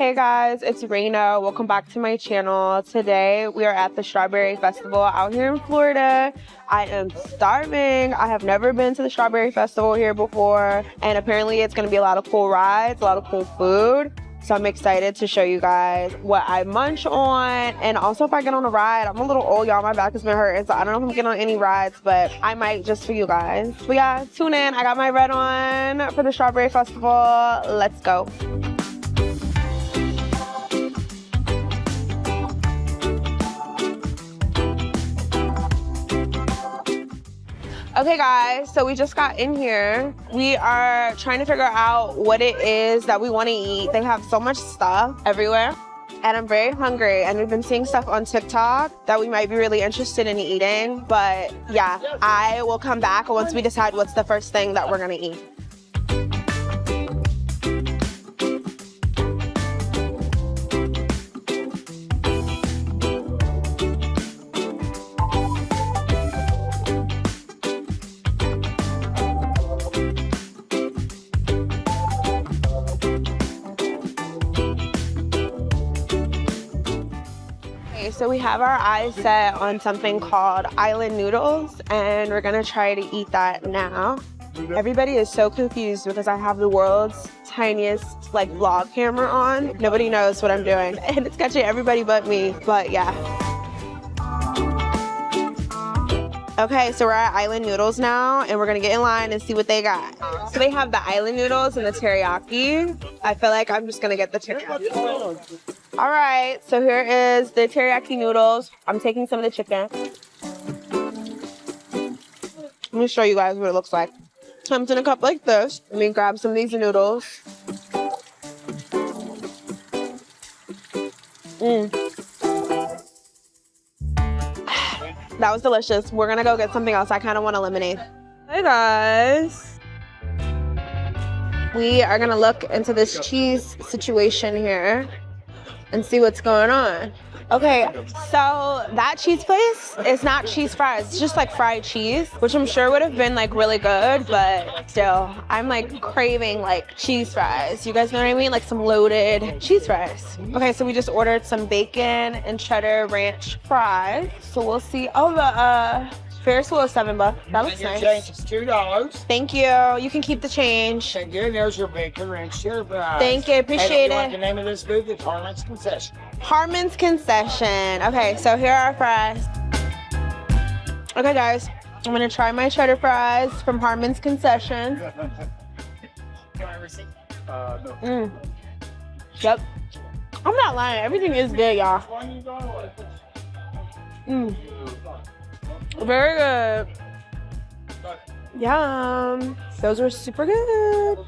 Hey guys, it's Raina. Welcome back to my channel. Today we are at the Strawberry Festival out here in Florida. I am starving. I have never been to the Strawberry Festival here before, and apparently it's going to be a lot of cool rides, a lot of cool food. So I'm excited to show you guys what I munch on, and also if I get on a ride. I'm a little old, y'all. My back has been hurting, so I don't know if I'm getting on any rides, but I might just for you guys. But yeah, tune in. I got my red on for the Strawberry Festival. Let's go. Okay guys, so we just got in here. We are trying to figure out what it is that we want to eat. They have so much stuff everywhere and I'm very hungry, and we've been seeing stuff on TikTok that we might be really interested in eating. But yeah, I will come back once we decide what's the first thing that we're gonna eat. So we have our eyes set on something called island noodles, and we're gonna try to eat that now. Everybody is so confused because I have the world's tiniest like vlog camera on. Nobody knows what I'm doing, and it's catching everybody but me, but yeah. Okay, so we're at Island Noodles now, and we're gonna get in line and see what they got. So they have the island noodles and the teriyaki. I feel like I'm just gonna get the teriyaki. All right, so here is the teriyaki noodles. I'm taking some of the chicken. Let me show you guys what it looks like. Comes in a cup like this. Let me grab some of these noodles. That was delicious. We're gonna go get something else. I kind of want a lemonade. Hey guys. We are gonna look into this cheese situation here and see what's going on. Okay, so that cheese place is not cheese fries. It's just like fried cheese, which I'm sure would have been like really good, but still, I'm like craving like cheese fries. You guys know what I mean? Like some loaded cheese fries. Okay, so we just ordered some bacon and cheddar ranch fries. So we'll see. Oh, the Ferris wheel is $7. That looks nice. Change is $2. Thank you. You can keep the change. Thank you. There's your bacon ranch cheddar fries. Thank you. Appreciate Hey, it. The name of this booth is Harmon's Concession. Harmon's Concession. Okay, so here are our fries. Okay, guys, I'm gonna try my cheddar fries from Harmon's Concession. No. Yep. I'm not lying. Everything is good, y'all. Very good. Yum. Those were super good.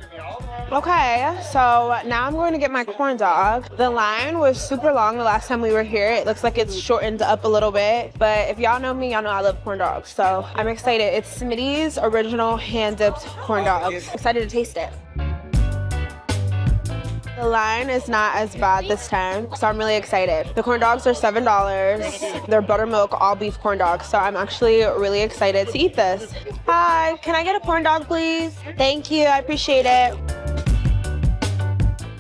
Okay, so now I'm going to get my corn dog. The line was super long the last time we were here. It looks like it's shortened up a little bit, but if y'all know me, y'all know I love corn dogs. So I'm excited. It's Smitty's original hand-dipped corn dogs. Excited to taste it. The line is not as bad this time, so I'm really excited. The corn dogs are $7. They're buttermilk, all beef corn dogs, so I'm actually really excited to eat this. Hi, can I get a corn dog, please? Thank you, I appreciate it.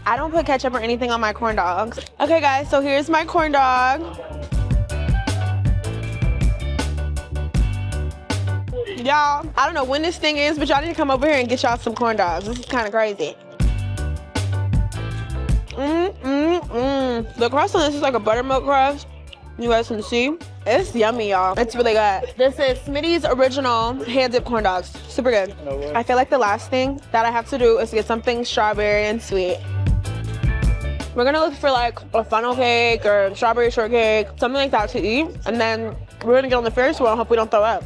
I don't put ketchup or anything on my corn dogs. Okay guys, so here's my corn dog. Y'all, I don't know when this thing is, but y'all need to come over here and get y'all some corn dogs. This is kind of crazy. The crust on this is like a buttermilk crust. You guys can see. It's yummy, y'all. It's really good. This is Smitty's original hand-dipped corn dogs. Super good. I feel like the last thing that I have to do is get something strawberry and sweet. We're gonna look for like a funnel cake or strawberry shortcake, something like that to eat. And then we're gonna get on the Ferris wheel and hope we don't throw up.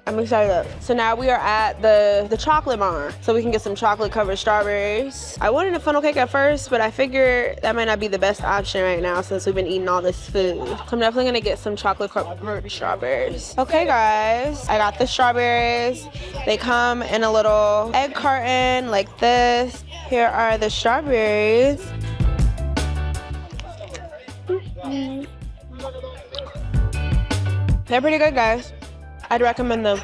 I'm excited. So now we are at the chocolate barn, so we can get some chocolate covered strawberries. I wanted a funnel cake at first, but I figured that might not be the best option right now since we've been eating all this food. So I'm definitely gonna get some chocolate covered strawberries. Okay guys, I got the strawberries. They come in a little egg carton like this. Here are the strawberries. They're pretty good, guys. I'd recommend them.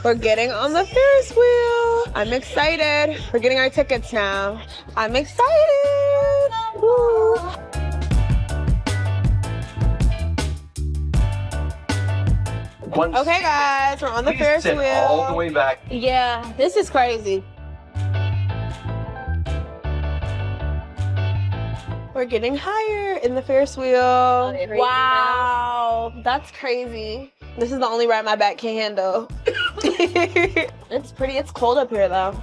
We're getting on the Ferris wheel. I'm excited. We're getting our tickets now. I'm excited. Woo. Okay, guys, we're on the Ferris wheel. All the way back. Yeah, this is crazy. We're getting higher in the Ferris wheel. Wow, that's crazy. This is the only ride my back can handle. It's pretty. It's cold up here though.